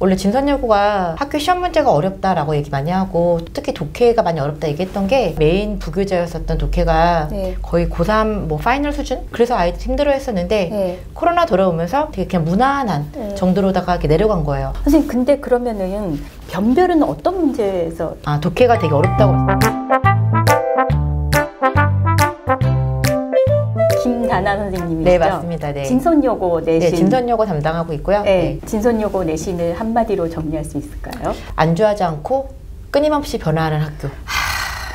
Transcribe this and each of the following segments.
원래 진선여고가 학교 시험 문제가 어렵다라고 얘기 많이 하고 특히 독해가 많이 어렵다 얘기했던 게 메인 부교재였었던 독해가 네. 거의 고3 뭐 파이널 수준? 그래서 아이들이 힘들어 했었는데 네. 코로나 돌아오면서 되게 그냥 무난한 네. 정도로다가 이렇게 내려간 거예요. 선생님, 근데 그러면은 변별은 어떤 문제에서? 아, 독해가 되게 어렵다고. 김다나 선생님이시죠? 네, 맞습니다. 네. 진선여고 내신. 네, 진선여고 담당하고 있고요. 네. 진선여고 내신을 한마디로 정리할 수 있을까요? 안주하지 않고 끊임없이 변화하는 학교.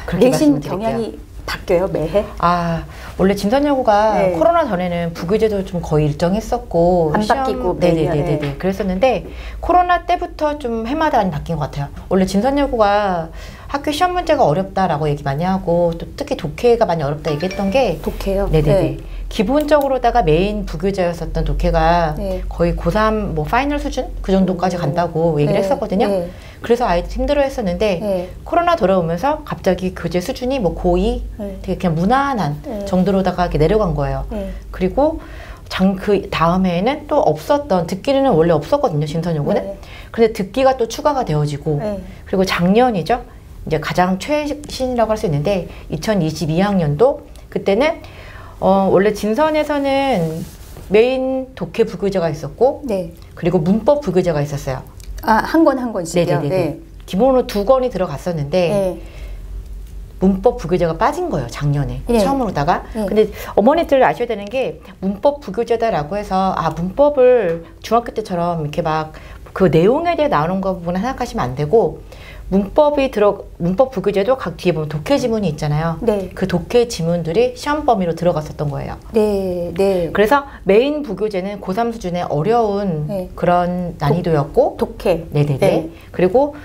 그렇게 내신 말씀드릴게요. 경향이 바뀌어요, 매해? 아, 원래 진선여고가 네. 코로나 전에는 부교재도 좀 거의 일정했었고 안 바뀌고 네네네네 매년. 그랬었는데 코로나 때부터 좀 해마다 많이 바뀐 것 같아요. 원래 진선여고가 학교 시험 문제가 어렵다라고 얘기 많이 하고 또 특히 독해가 많이 어렵다 얘기했던 게 독해요? 네네네. 네. 기본적으로다가 메인 부교재였었던 독해가 네. 거의 고3 뭐 파이널 수준? 그 정도까지 간다고 얘기를 네. 했었거든요. 네. 그래서 아이들이 힘들어 했었는데 네. 코로나 돌아오면서 갑자기 교재 수준이 뭐 고2 네. 되게 그냥 무난한 네. 정도로다가 이렇게 내려간 거예요. 네. 그리고 그 다음해에는 또 없었던, 듣기는 원래 없었거든요, 진선여고는. 네. 근데 듣기가 또 추가가 되어지고 네. 그리고 작년이죠. 이제 가장 최신이라고 할 수 있는데 2022학년도 그때는 원래 진선에서는 메인 독해 부교재가 있었고 네. 그리고 문법 부교재가 있었어요. 아, 한 권 한 권씩이요? 네네네. 네. 기본으로 2권이 들어갔었는데 네. 문법 부교재가 빠진 거예요, 작년에. 네. 처음으로다가. 네. 근데 어머니들 아셔야 되는 게 문법 부교재다라고 해서 아, 문법을 중학교 때처럼 이렇게 막 그 내용에 대해 나오는 거구나 생각하시면 안 되고 문법 부교재도 각 뒤에 보면 독해 지문이 있잖아요. 네. 그 독해 지문들이 시험 범위로 들어갔었던 거예요. 네. 네. 그래서 메인 부교재는 고3 수준의 어려운 네. 그런 난이도였고 독해. 네네네. 네. 그리고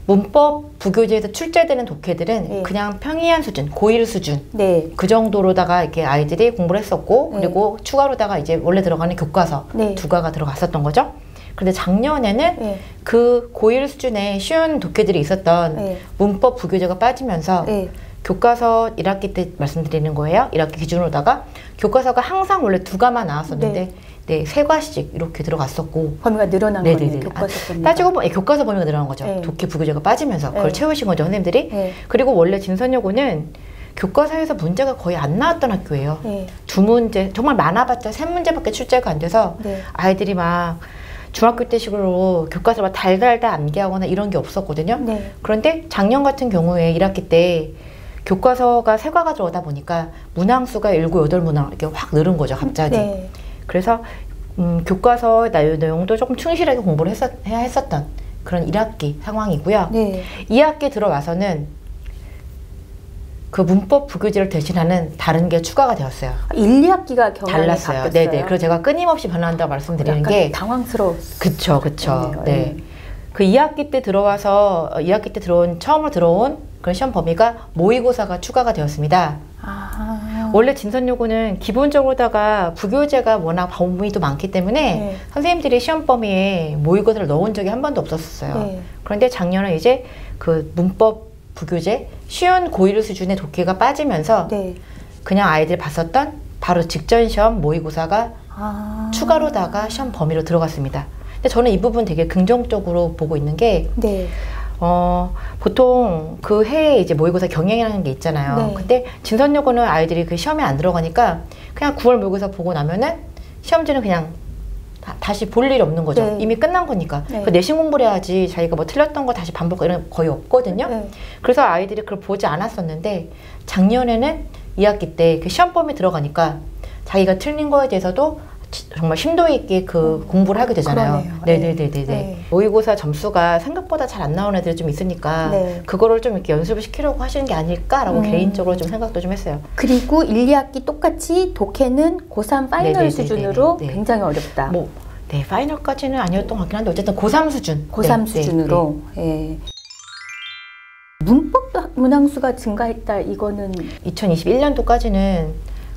문법 부교재에서 출제되는 독해들은 네. 그냥 평이한 수준, 고1 수준 네. 그 정도로다가 이렇게 아이들이 공부를 했었고 네. 그리고 추가로다가 이제 원래 들어가는 교과서 네. 2과가 들어갔었던 거죠. 근데 작년에는 네. 그 고1 수준의 쉬운 독해들이 있었던 네. 문법 문법 부교재가 빠지면서 네. 교과서 1학기 때 말씀드리는 거예요. 1학기 기준으로다가 교과서가 항상 원래 2과만 나왔었는데 네, 3과씩 이렇게 들어갔었고 범위가 늘어난 네네네. 거네요. 교과서 범위가. 따지고 보면 교과서 범위가 늘어난 거죠. 네. 독해 부교재가 빠지면서 그걸 네. 채우신 거죠, 선생님들이. 네. 그리고 원래 진선여고는 교과서에서 문제가 거의 안 나왔던 학교예요. 네. 2문제, 정말 많아봤자 3문제밖에 출제가 안 돼서 네. 아이들이 막 중학교 때 식으로 교과서 막 달달달 암기하거나 이런 게 없었거든요. 네. 그런데 작년 같은 경우에 1학기 때 교과서가 3과가 들어오다 보니까 문항수가 7, 8문항 이렇게 확 늘은 거죠, 갑자기. 네. 그래서 교과서 내용도 조금 충실하게 공부를 해야 했었던 그런 1학기 상황이고요. 네. 2학기 들어와서는 그 문법 부교재를 대신하는 다른 게 추가가 되었어요. 1, 2학기가 경향이 달랐어요. 바뀌었어요. 네네. 그래서 제가 끊임없이 변화한다고 말씀드리는 약간 게 당황스러웠어요. 그쵸. 네. 네. 그 2학기 때 들어와서 2학기 때 처음으로 들어온 그런 시험 범위가 모의고사가 추가가 되었습니다. 아. 원래 진선여고는 기본적으로다가 부교재가 워낙 범위도 많기 때문에 네. 선생님들이 시험 범위에 모의고사를 넣은 적이 한 번도 없었어요. 네. 그런데 작년에 이제 그 문법 부교재 쉬운 고1 수준의 독해가 빠지면서 네. 그냥 아이들이 봤었던 바로 직전 시험 모의고사가 아. 추가로다가 시험 범위로 들어갔습니다. 근데 저는 이 부분 되게 긍정적으로 보고 있는 게 네. 보통 그 해에 이제 모의고사 경영이라는 게 있잖아요. 네. 근데 진선여고는 아이들이 그 시험에 안 들어가니까 그냥 9월 모의고사 보고 나면은 시험지는 그냥 다시 볼 일이 없는 거죠. 네. 이미 끝난 거니까. 네. 그 내신 공부를 해야지 자기가 뭐 틀렸던 거 다시 반복 이런 거 거의 없거든요. 네. 그래서 아이들이 그걸 보지 않았었는데 작년에는 2학기 때 그 시험 범위 들어가니까 자기가 틀린 거에 대해서도 정말 심도 있게 그 공부를 하게 되잖아요. 그러네요. 네네네네. 네. 모의고사 점수가 생각보다 잘 안 나오는 애들이 좀 있으니까 네. 그거를 좀 이렇게 연습을 시키려고 하시는 게 아닐까라고 개인적으로 좀 생각도 좀 했어요. 그리고 1, 2학기 똑같이 독해는 고3 파이널 네네네네네. 수준으로 네. 굉장히 어렵다. 뭐, 네, 파이널까지는 아니었던 것 같긴 한데 어쨌든 고3 수준. 고3 네, 수준으로. 예. 문법도 문항수가 증가했다. 이거는 2021년도까지는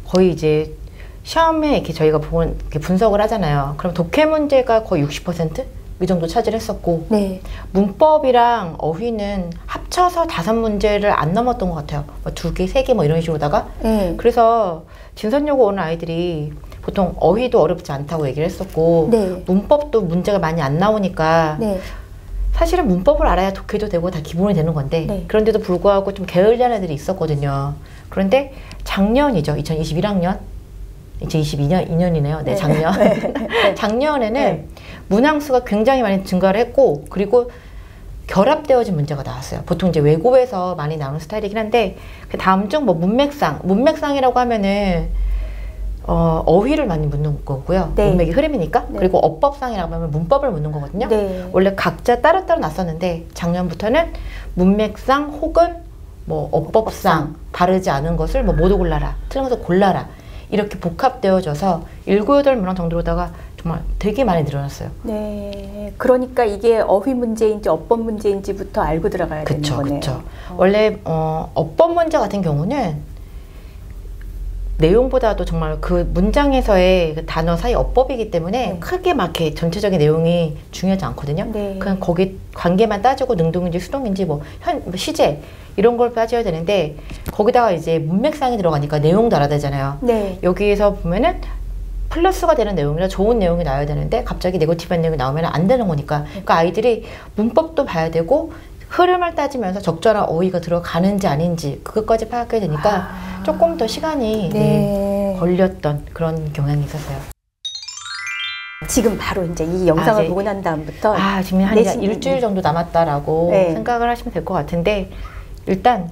거의 이제 시험에 이렇게 저희가 이렇게 분석을 하잖아요. 그럼 독해 문제가 거의 60%? 이 정도 차지를 했었고 네. 문법이랑 어휘는 합쳐서 5문제를 안 넘었던 것 같아요. 뭐 2개, 3개 뭐 이런 식으로다가 네. 그래서 진선여고 오는 아이들이 보통 어휘도 어렵지 않다고 얘기를 했었고 네. 문법도 문제가 많이 안 나오니까 네. 사실은 문법을 알아야 독해도 되고 다 기본이 되는 건데 네. 그런데도 불구하고 좀 게을리한 애들이 있었거든요. 그런데 작년이죠. 2021학년 2년이네요. 네, 작년. 작년에는 네. 문항수가 굉장히 많이 증가를 했고 그리고 결합되어진 문제가 나왔어요. 보통 이제 외고에서 많이 나오는 스타일이긴 한데 그 다음 중 뭐 문맥상이라고 하면은 어휘를 많이 묻는 거고요. 네. 문맥이 흐름이니까. 네. 그리고 어법상이라고 하면 문법을 묻는 거거든요. 네. 원래 각자 따로따로 났었는데 작년부터는 문맥상 혹은 뭐 어법상 바르지 않은 것을 뭐 모두 골라라, 틀린 것을 골라라 이렇게 복합되어져서 7, 8문항 정도로다가 정말 되게 많이 늘어났어요. 네. 그러니까 이게 어휘 문제인지 어법 문제인지부터 알고 들어가야 되는 거네요. 그렇죠. 원래 어법 문제 같은 경우는 내용보다도 정말 그 문장에서의 그 단어 사이 어법이기 때문에 네. 크게 막 이렇게 전체적인 내용이 중요하지 않거든요. 네. 그냥 거기 관계만 따지고 능동인지 수동인지 뭐 시제 이런 걸 따져야 되는데 거기다가 이제 문맥상이 들어가니까 내용도 알아야 되잖아요. 네. 여기에서 보면은 플러스가 되는 내용이라 좋은 내용이 나와야 되는데 갑자기 네거티브한 내용이 나오면 안 되는 거니까 그러니까 아이들이 문법도 봐야 되고 흐름을 따지면서 적절한 어휘가 들어가는지 아닌지 그것까지 파악해야 되니까 조금 더 시간이 네. 걸렸던 그런 경향이 있었어요. 지금 바로 이제 이 영상을 네. 보고 난 다음부터 지금 한 이제 일주일 정도 남았다라고 네. 생각을 하시면 될 것 같은데 일단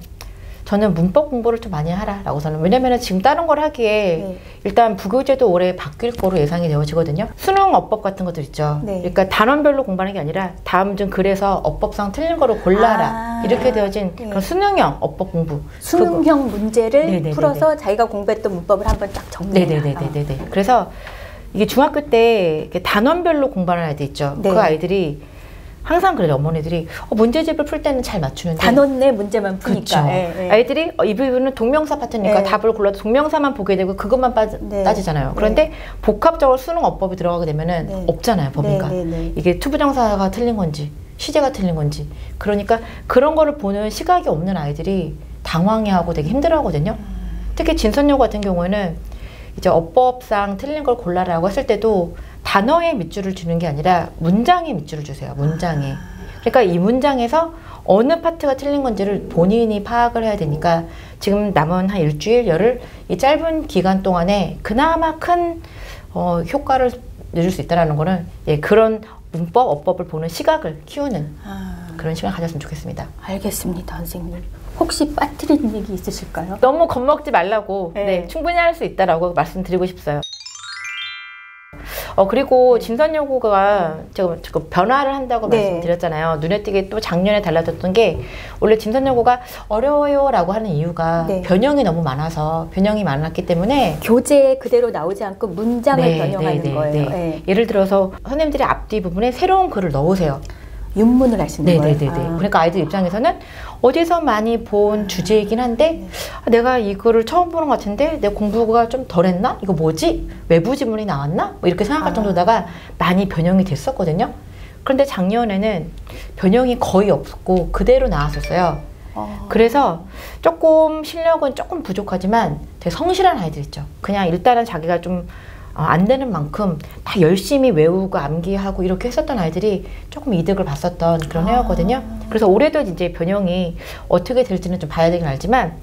저는 문법 공부를 좀 많이 하라라고 저는 왜냐면은 지금 다른 걸 하기에 네. 일단 부교재도 올해 바뀔 거로 예상이 되어지거든요. 수능 어법 같은 것들 있죠. 네. 그러니까 단원별로 공부하는 게 아니라 다음 중 글에서 어법상 틀린 거를 골라라 이렇게 되어진 네. 그런 수능형 어법 공부. 수능형 문제를 네네네네. 풀어서 자기가 공부했던 문법을 한번 딱 정리해라. 네네네네네. 그래서 이게 중학교 때 이렇게 단원별로 공부하는 아이들 있죠. 네. 그 아이들이 항상 그래요. 어머니들이 문제집을 풀 때는 잘 맞추는데 단원 내 문제만 푸니까. 그렇죠. 예, 예. 아이들이 이 부분은 동명사 파트니까 네. 답을 골라도 동명사만 보게 되고 그것만 네. 따지잖아요. 그런데 복합적으로 수능 어법이 들어가게 되면은 네. 없잖아요. 법인가. 네, 네, 네. 이게 투부정사가 틀린 건지 시제가 틀린 건지 그러니까 그런 거를 보는 시각이 없는 아이들이 당황해하고 되게 힘들어하거든요. 특히 진선여고 같은 경우에는 이제 어법상 틀린 걸 골라라고 했을 때도 단어에 밑줄을 주는 게 아니라 문장에 밑줄을 주세요. 문장에. 그러니까 이 문장에서 어느 파트가 틀린 건지를 본인이 파악을 해야 되니까 지금 남은 한 일주일, 열흘 이 짧은 기간 동안에 그나마 큰 효과를 내줄 수 있다는 거는 그런 문법, 어법을 보는 시각을 키우는 그런 시간 가졌으면 좋겠습니다. 알겠습니다, 선생님. 혹시 빠뜨리는 얘기 있으실까요? 너무 겁먹지 말라고 네. 충분히 할 수 있다라고 말씀드리고 싶어요. 그리고 진선여고가 제가 변화를 한다고 네. 말씀드렸잖아요. 눈에 띄게 또 작년에 달라졌던 게 원래 진선여고가 어려워요라고 하는 이유가 네. 변형이 너무 많아서 변형이 많았기 때문에 교재 그대로 나오지 않고 문장을 변형하는 거예요. 네. 예를 들어서 선생님들이 앞뒤 부분에 새로운 글을 넣으세요. 윤문을 하시는 거예요. 그러니까 아이들 입장에서는 어디서 많이 본 주제이긴 한데 내가 이 글을 처음 보는 것 같은데 내 공부가 좀 덜했나? 이거 뭐지? 외부 지문이 나왔나? 뭐 이렇게 생각할 정도다가 많이 변형이 됐었거든요. 그런데 작년에는 변형이 거의 없고 그대로 나왔었어요. 그래서 조금 실력은 조금 부족하지만 되게 성실한 아이들 있죠. 그냥 일단은 자기가 좀 안 되는 만큼 다 열심히 외우고 암기하고 이렇게 했었던 아이들이 조금 이득을 봤었던 그런 해였거든요. 그래서 올해도 이제 변형이 어떻게 될지는 좀 봐야 되긴 알지만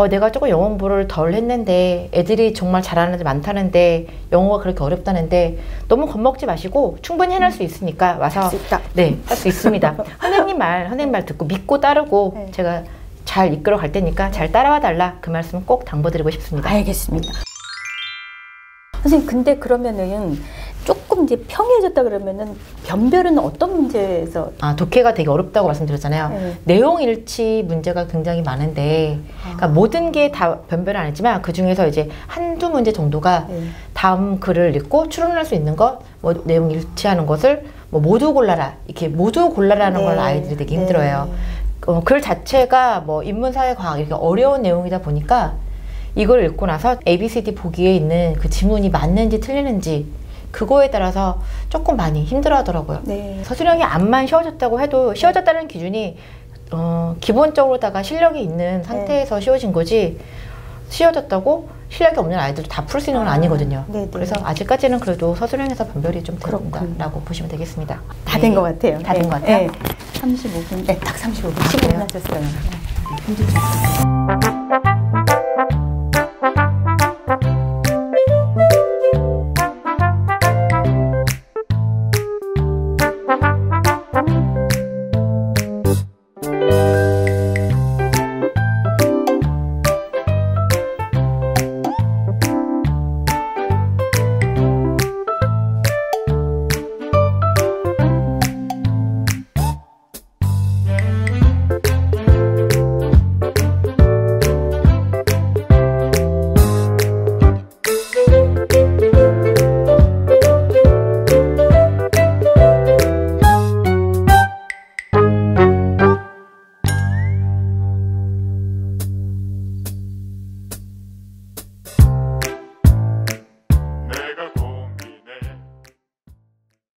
내가 조금 영어 공부를 덜 했는데 애들이 정말 잘하는 애들 많다는데 영어가 그렇게 어렵다는데 너무 겁먹지 마시고 충분히 해낼 수 있으니까 와서 할 수 있다. 네, 할 수 있습니다. 선생님 말 듣고 믿고 따르고 네. 제가 잘 이끌어 갈 테니까 잘 따라와 달라 그 말씀 꼭 당부드리고 싶습니다. 알겠습니다. 선생님, 근데 그러면은 조금 이제 평이해졌다 그러면은 변별은 어떤 문제에서? 독해가 되게 어렵다고 말씀드렸잖아요. 네. 내용 일치 문제가 굉장히 많은데, 그러니까 모든 게 다 변별은 아니지만 그 중에서 이제 한두 문제 정도가 네. 다음 글을 읽고 추론할 수 있는 것, 뭐 내용 일치하는 것을 뭐 모두 골라라 이렇게 모두 골라라는 네. 걸 아이들이 되게 힘들어해요. 글 자체가 뭐 인문사회과학 이렇게 어려운 내용이다 보니까 이걸 읽고 나서 ABCD 보기에 있는 그 지문이 맞는지 틀리는지 그거에 따라서 조금 많이 힘들어 하더라고요. 네. 서술형이 안만 쉬워졌다고 해도 쉬워졌다는 기준이 기본적으로다가 실력이 있는 상태에서 쉬워진 거지 쉬워졌다고 실력이 없는 아이들도 다 풀 수 있는 건 아니거든요. 네네. 그래서 아직까지는 그래도 서술형에서 변별이 좀 된다라고 보시면 되겠습니다. 다 된 것 같아요. 다 된 것 같아요? 네. 35분, 네, 딱 35분, 아, 15분 그래요? 하셨어요. 힘들죠.